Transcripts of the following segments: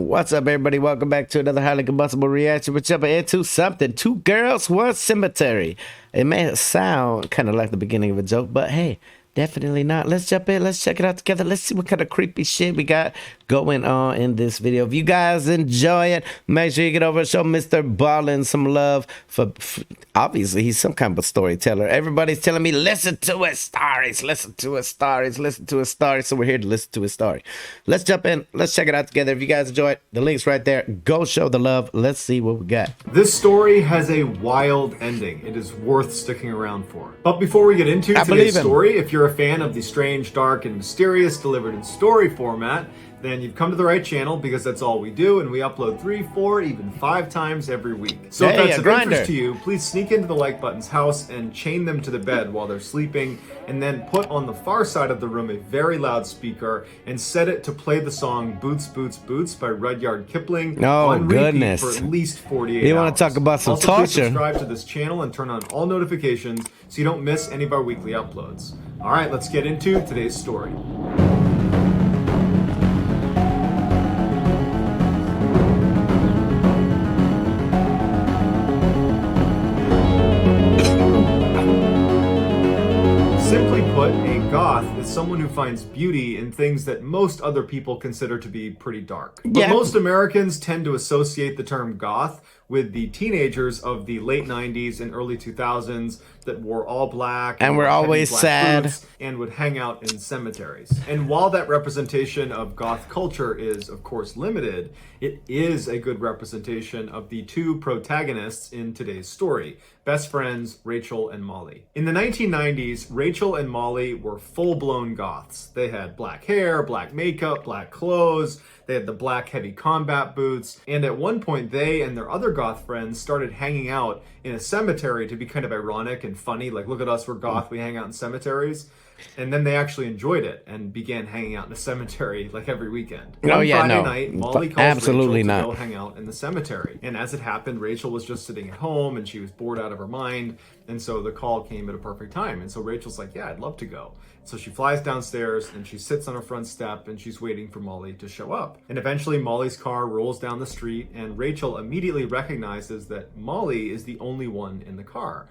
What's up, everybody? Welcome back to another highly combustible reaction. We're jumping into something. Two girls, one cemetery. It may sound kind of like the beginning of a joke, but hey, definitely not. Let's jump in. Let's check it out together. Let's see what kind of creepy shit we got going on in this video. If you guys enjoy it, make sure you get over and show Mr. Ballen some love for obviously he's some kind of a storyteller. Everybody's telling me listen to his stories, listen to his stories, listen to his stories. So we're here to listen to his story. Let's jump in. Let's check it out together. If you guys enjoy it, the link's right there. Go show the love. Let's see what we got. This story has a wild ending. It is worth sticking around for. But before we get into today's story, if you're a fan of the strange, dark, and mysterious delivered in story format, then you've come to the right channel, because that's all we do, and we upload 3, 4, even 5 times every week. So if that's of interest to you, please sneak into the like button's house and chain them to the bed while they're sleeping, and then put on the far side of the room a very loud speaker and set it to play the song Boots, Boots, Boots by Rudyard Kipling on repeat for at least 48 hours. You want to talk about some also, torture? Please subscribe to this channel and turn on all notifications so you don't miss any of our weekly uploads. All right, let's get into today's story. Simply put, a goth is someone who finds beauty in things that most other people consider to be pretty dark. But most Americans tend to associate the term goth with the teenagers of the late 90s and early 2000s that wore all black and were always sad and would hang out in cemeteries. And while that representation of goth culture is of course limited, it is a good representation of the two protagonists in today's story, best friends Rachel and Molly. In the 1990s, Rachel and Molly were full-blown goths. They had black hair, black makeup, black clothes, they had the black heavy combat boots, and at one point they and their other goth friends started hanging out in a cemetery to be kind of ironic and funny, like, look at us, we're goth, we hang out in cemeteries. And then they actually enjoyed it and began hanging out in the cemetery like every weekend. One Friday night, Molly calls Rachel to go hang out in the cemetery. And as it happened, Rachel was just sitting at home and she was bored out of her mind. And so the call came at a perfect time. And so Rachel's like, yeah, I'd love to go. So she flies downstairs and she sits on her front step and she's waiting for Molly to show up. And eventually Molly's car rolls down the street and Rachel immediately recognizes that Molly is the only one in the car.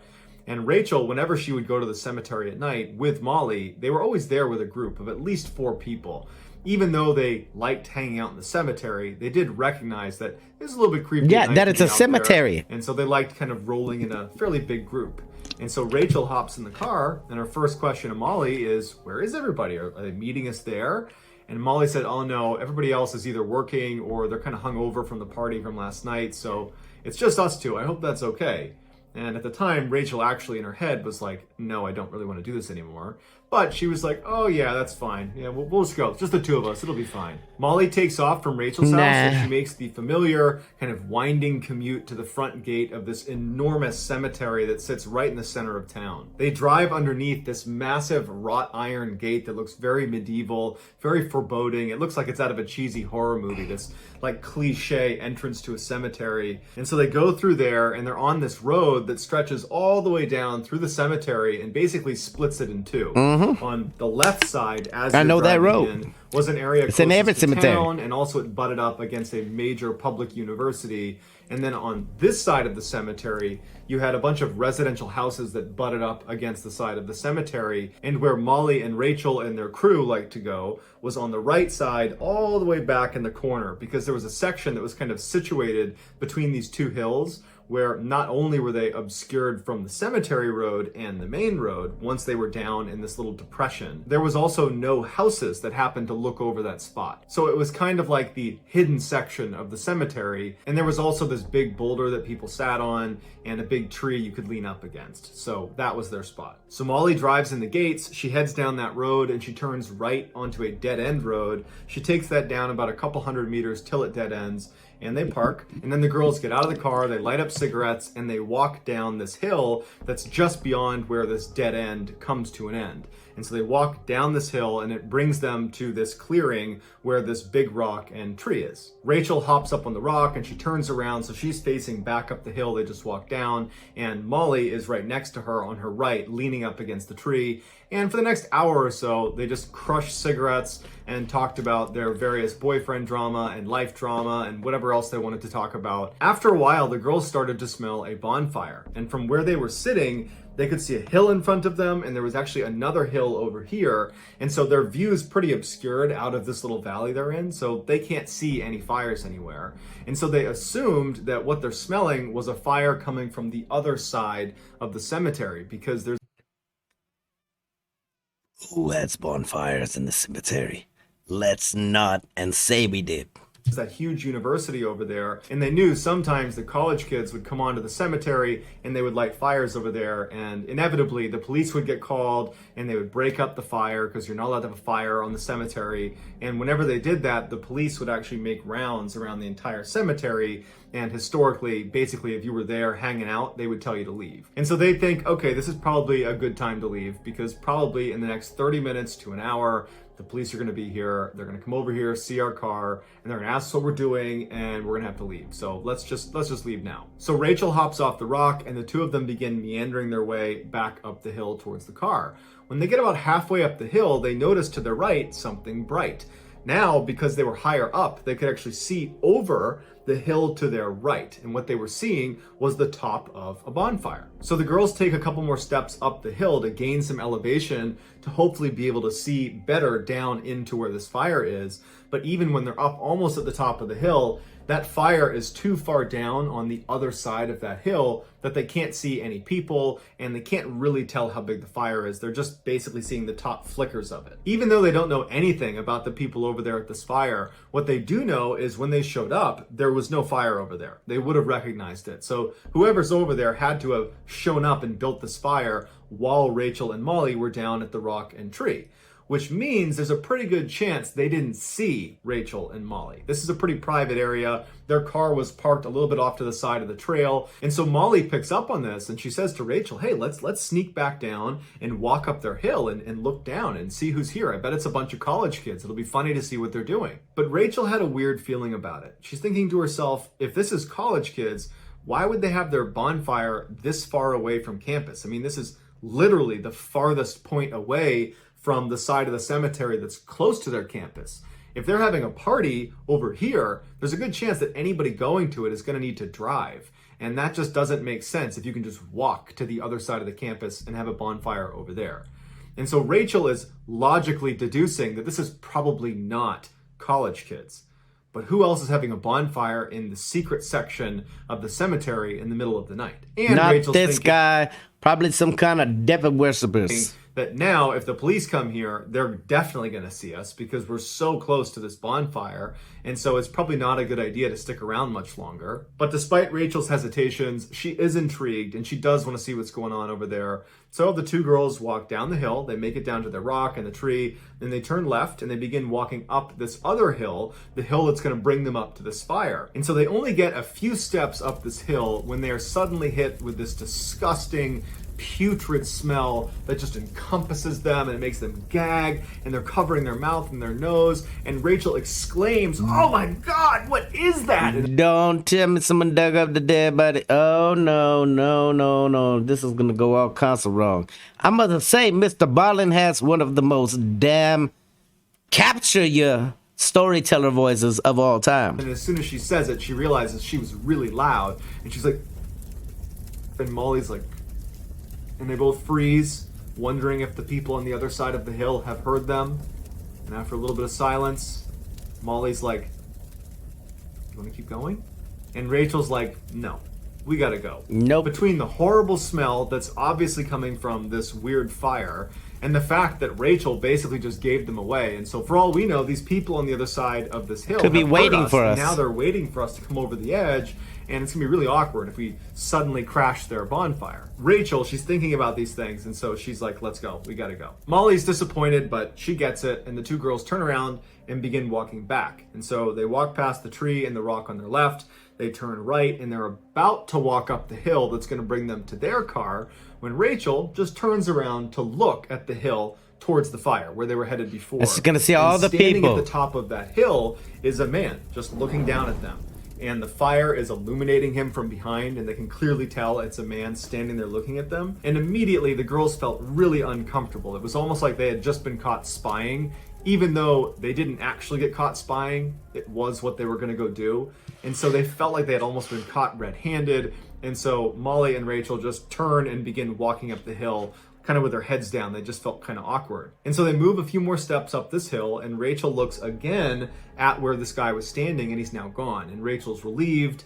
And Rachel, whenever she would go to the cemetery at night with Molly, they were always there with a group of at least 4 people. Even though they liked hanging out in the cemetery, they did recognize that it was a little bit creepy. Yeah, that it's a cemetery. And so they liked kind of rolling in a fairly big group. And so Rachel hops in the car, and her first question to Molly is, where is everybody? Are they meeting us there? And Molly said, oh no, everybody else is either working or they're kind of hungover from the party from last night, so it's just us two. I hope that's okay. And at the time, Rachel actually in her head was like, no, I don't really want to do this anymore. But she was like, oh yeah, that's fine. Yeah, we'll just go. Just the two of us. It'll be fine. Molly takes off from Rachel's house and she makes the familiar kind of winding commute to the front gate of this enormous cemetery that sits right in the center of town. They drive underneath this massive wrought iron gate that looks very medieval, very foreboding. It looks like it's out of a cheesy horror movie, this like cliche entrance to a cemetery. And so they go through there and they're on this road that stretches all the way down through the cemetery and basically splits it in two. On the left side, as I know that road was an area closest to town, and also it butted up against a major public university. And then on this side of the cemetery, you had a bunch of residential houses that butted up against the side of the cemetery. And where Molly and Rachel and their crew liked to go was on the right side, all the way back in the corner, because there was a section that was kind of situated between these two hills, where not only were they obscured from the cemetery road and the main road once they were down in this little depression, there was also no houses that happened to look over that spot. So it was kind of like the hidden section of the cemetery, and there was also this big boulder that people sat on and a big tree you could lean up against. So that was their spot. So Molly drives in the gates, she heads down that road and she turns right onto a dead end road. She takes that down about a couple hundred meters till it dead ends, and they park, and then the girls get out of the car, they light up cigarettes, and they walk down this hill that's just beyond where this dead end comes to an end. And so they walk down this hill and it brings them to this clearing where this big rock and tree is. Rachel hops up on the rock and she turns around, so she's facing back up the hill they just walked down, and Molly is right next to her on her right, leaning up against the tree. And for the next hour or so, they just crushed cigarettes and talked about their various boyfriend drama and life drama and whatever else they wanted to talk about. After a while, the girls started to smell a bonfire. And from where they were sitting, they could see a hill in front of them, and there was actually another hill over here. And so their view is pretty obscured out of this little valley they're in, so they can't see any fires anywhere. And so they assumed that what they're smelling was a fire coming from the other side of the cemetery, because there's Who has bonfires in the cemetery? Let's not and say we did. that huge university over there, and they knew sometimes the college kids would come onto the cemetery and they would light fires over there, and inevitably the police would get called and they would break up the fire because you're not allowed to have a fire on the cemetery. And whenever they did that, the police would actually make rounds around the entire cemetery, and historically, basically, if you were there hanging out, they would tell you to leave. And so they think, okay, this is probably a good time to leave, because probably in the next 30 minutes to an hour, the police are going to be here. They're going to come over here, see our car, and they're going to ask us what we're doing, and we're going to have to leave. So let's just leave now. So Rachel hops off the rock, and the two of them begin meandering their way back up the hill towards the car. When they get about halfway up the hill, they notice to their right something bright. Now, because they were higher up, they could actually see over the hill to their right, and what they were seeing was the top of a bonfire. So the girls take a couple more steps up the hill to gain some elevation to hopefully be able to see better down into where this fire is. But even when they're up almost at the top of the hill, that fire is too far down on the other side of that hill that they can't see any people, and they can't really tell how big the fire is. They're just basically seeing the top flickers of it. Even though they don't know anything about the people over there at this fire, what they do know is when they showed up, there was no fire over there. They would have recognized it. So whoever's over there had to have shown up and built this fire while Rachel and Molly were down at the rock and tree, which means there's a pretty good chance they didn't see Rachel and Molly. This is a pretty private area. Their car was parked a little bit off to the side of the trail. And so Molly picks up on this, and she says to Rachel, hey, let's sneak back down and walk up their hill and look down and see who's here. I bet it's a bunch of college kids. It'll be funny to see what they're doing. But Rachel had a weird feeling about it. She's thinking to herself, if this is college kids, why would they have their bonfire this far away from campus? I mean, this is literally the farthest point away from the side of the cemetery that's close to their campus. If they're having a party over here, there's a good chance that anybody going to it is going to need to drive. And that just doesn't make sense if you can just walk to the other side of the campus and have a bonfire over there. And so Rachel is logically deducing that this is probably not college kids. But who else is having a bonfire in the secret section of the cemetery in the middle of the night? And Not Rachel's this thinking, guy. Probably some kind of devil worshippers. that now if the police come here, they're definitely going to see us because we're so close to this bonfire. And so it's probably not a good idea to stick around much longer. But despite Rachel's hesitations, she is intrigued and she does want to see what's going on over there. So the two girls walk down the hill, they make it down to the rock and the tree, then they turn left and they begin walking up this other hill, the hill that's going to bring them up to this fire. And so they only get a few steps up this hill when they are suddenly hit with this disgusting, putrid smell that just encompasses them and it makes them gag, and they're covering their mouth and their nose, and Rachel exclaims, "Oh my God, what is that?" And Don't tell me someone dug up the dead body. Oh, no, no, no, no. This is going to go all kinds of wrong. I must say, Mr. Ballen has one of the most damn capture your storyteller voices of all time. as soon as she says it, she realizes she was really loud, and she's like, and Molly's like, and they both freeze, wondering if the people on the other side of the hill have heard them. And after a little bit of silence, Molly's like, "You want to keep going?" And Rachel's like, "No, we gotta go." Nope. Between the horrible smell that's obviously coming from this weird fire and the fact that Rachel basically just gave them away, and so for all we know, these people on the other side of this hill Could be have heard waiting for and us. now they're waiting for us to come over the edge, and it's gonna be really awkward if we suddenly crash their bonfire. Rachel, she's thinking about these things, and so she's like, "Let's go, we gotta go." Molly's disappointed, but she gets it, and the two girls turn around and begin walking back. And so they walk past the tree and the rock on their left, they turn right, and they're about to walk up the hill that's gonna bring them to their car, when Rachel just turns around to look at the hill towards the fire where they were headed before. And she's gonna see all the standing people. at the top of that hill is a man just looking down at them. and the fire is illuminating him from behind, and they can clearly tell it's a man standing there looking at them. And immediately the girls felt really uncomfortable. It was almost like they had just been caught spying, even though they didn't actually get caught spying. It was what they were going to go do. And so they felt like they had almost been caught red-handed. And so Molly and Rachel just turn and begin walking up the hill, kind of with their heads down. They just felt kind of awkward. And so they move a few more steps up this hill, and Rachel looks again at where this guy was standing, and he's now gone. And Rachel's relieved,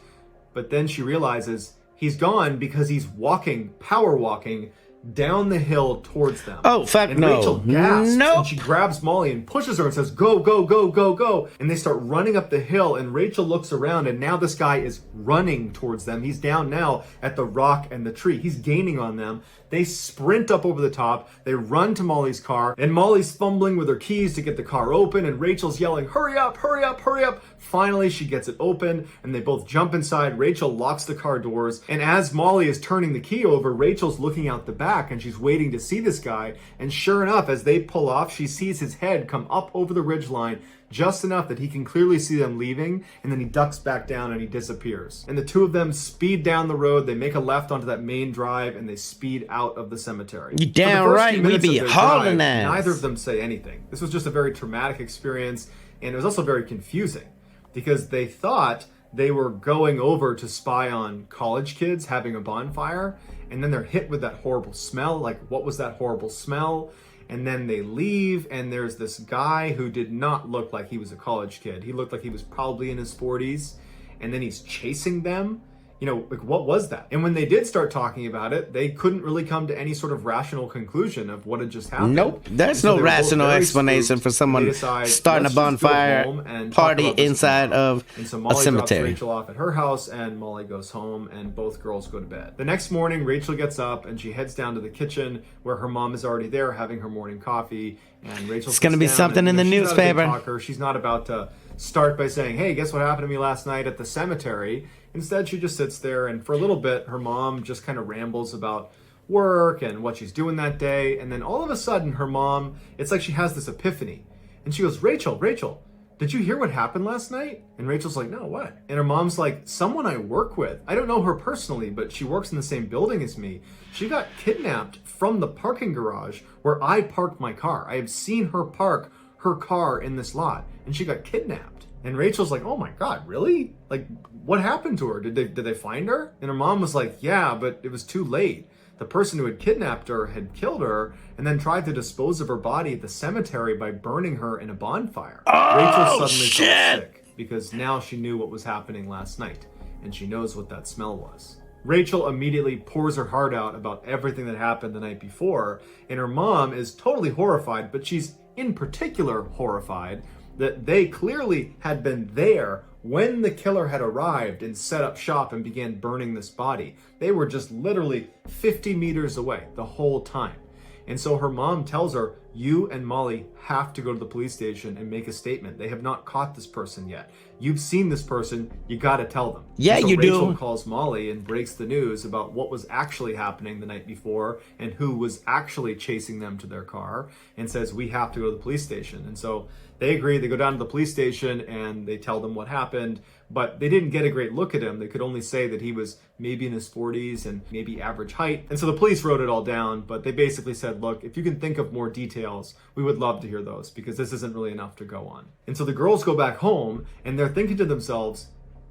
but then she realizes he's gone because he's walking, power walking, down the hill towards them. Oh, fuck and no. Rachel gasps, Nope. and she grabs Molly and pushes her and says, go, go, go, go, go. And they start running up the hill, and Rachel looks around, and now this guy is running towards them. He's down now at the rock and the tree. He's gaining on them. They sprint up over the top. They run to Molly's car, and Molly's fumbling with her keys to get the car open, and Rachel's yelling, hurry up, hurry up, hurry up. Finally, she gets it open, and they both jump inside. Rachel locks the car doors, and as Molly is turning the key over, Rachel's looking out the back, and she's waiting to see this guy. And sure enough, as they pull off, she sees his head come up over the ridgeline, just enough that he can clearly see them leaving, and then he ducks back down and he disappears. And the two of them speed down the road. They make a left onto that main drive, and they speed out of the cemetery. You damn right, we be hauling ass. Neither of them say anything. This was just a very traumatic experience, and it was also very confusing because they thought they were going over to spy on college kids having a bonfire, and then they're hit with that horrible smell. Like, what was that horrible smell? And then they leave, and there's this guy who did not look like he was a college kid. He looked like he was probably in his 40s, and then he's chasing them. You know, like, what was that? And when they did start talking about it, they couldn't really come to any sort of rational conclusion of what had just happened. Nope. There's no rational explanation for someone starting a bonfire party inside of a cemetery. Drops Rachel off at her house, and Molly goes home, and both girls go to bed. The next morning, Rachel gets up, and she heads down to the kitchen where her mom is already there having her morning coffee. And Rachel, it's going to be something in the newspaper. She's not about to start by saying, hey, guess what happened to me last night at the cemetery? Instead, she just sits there, and for a little bit, her mom just kind of rambles about work and what she's doing that day. And then all of a sudden, her mom, it's like she has this epiphany. And she goes, Rachel, did you hear what happened last night? And Rachel's like, no, what? And her mom's like, someone I work with. I don't know her personally, but she works in the same building as me. She got kidnapped from the parking garage where I parked my car. I have seen her park her car in this lot, and she got kidnapped. And Rachel's like, oh my God, really? Like, what happened to her? Did they find her? And her mom was like, yeah, but it was too late. The person who had kidnapped her had killed her and then tried to dispose of her body at the cemetery by burning her in a bonfire. Rachel suddenly felt sick because now she knew what was happening last night, and she knows what that smell was. Rachel immediately pours her heart out about everything that happened the night before, and her mom is totally horrified, but she's in particular horrified that they clearly had been there when the killer had arrived and set up shop and began burning this body. They were just literally 50 meters away the whole time. And so her mom tells her, you and Molly have to go to the police station and make a statement. They have not caught this person yet. You've seen this person. You got to tell them. Yeah, so you Rachel do. calls Molly and breaks the news about what was actually happening the night before and who was actually chasing them to their car, and says, we have to go to the police station. And so they agree. They go down to the police station and they tell them what happened, but they didn't get a great look at him. They could only say that he was maybe in his 40s and maybe average height. And so the police wrote it all down, but they basically said, look, if you can think of more details, we would love to hear those, because this isn't really enough to go on. And so the girls go back home and they're thinking to themselves,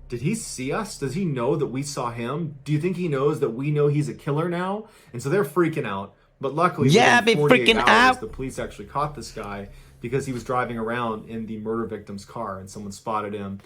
did he see us? Does he know that we saw him? Do you think he knows that we know he's a killer now? And so they're freaking out. But luckily, yeah, be freaking out. The police actually caught this guy because he was driving around in the murder victim's car, and someone spotted him.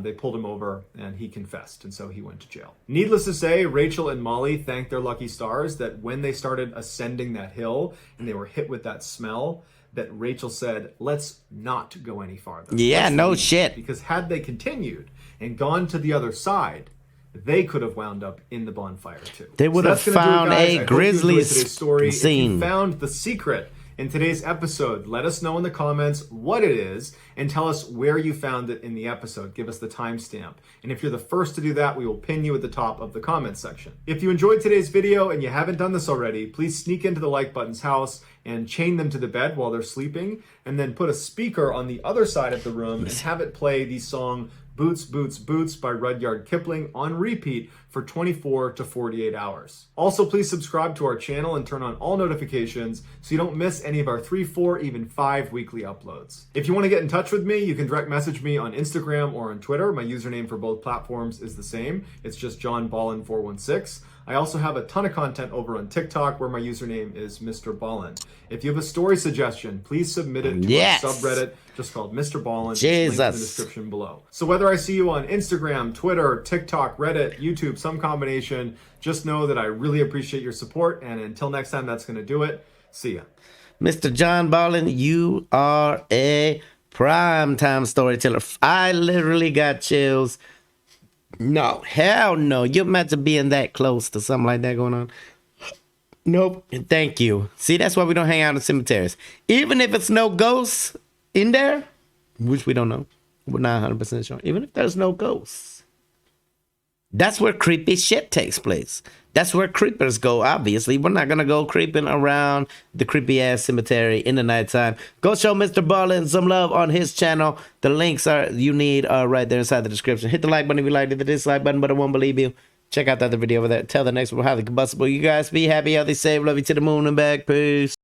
They pulled him over, and he confessed, and so he went to jail. Needless to say, Rachel and Molly thanked their lucky stars that when they started ascending that hill and they were hit with that smell, that Rachel said, let's not go any farther. Yeah, no shit. Because had they continued and gone to the other side, they could have wound up in the bonfire too. They would have found a grisly scene. If you found the secret in today's episode, let us know in the comments what it is and tell us where you found it in the episode. Give us the timestamp. And if you're the first to do that, we will pin you at the top of the comments section. If you enjoyed today's video and you haven't done this already, please sneak into the like button's house and chain them to the bed while they're sleeping, and then put a speaker on the other side of the room and have it play the song Boots, Boots, Boots by Rudyard Kipling on repeat for 24 to 48 hours. Also, please subscribe to our channel and turn on all notifications so you don't miss any of our 3, 4, even 5 weekly uploads. If you want to get in touch with me, you can direct message me on Instagram or on Twitter. My username for both platforms is the same. It's just John Ballen 416. I also have a ton of content over on TikTok where my username is Mr. Ballen. If you have a story suggestion, please submit it to our subreddit just called Mr. Ballen. It's linked in the description below. So whether I see you on Instagram, Twitter, TikTok, Reddit, YouTube, some combination, just know that I really appreciate your support. And until next time, that's going to do it. See ya. Mr. John Ballen, you are a primetime storyteller. I literally got chills. No, hell no. You're meant to be in that close to something like that going on. Nope. Thank you. See, that's why we don't hang out in cemeteries. Even if it's no ghosts in there, which we don't know. We're not 100% sure. Even if there's no ghosts. That's where creepy shit takes place. That's where creepers go, obviously. We're not going to go creeping around the creepy-ass cemetery in the nighttime. Go show Mr. Ballen some love on his channel. The links you need are right there inside the description. Hit the like button if you liked it, the dislike button, but I won't believe you. Check out the other video over there. Tell the next one, highly combustible. You guys be happy, healthy, safe, love you to the moon and back. Peace.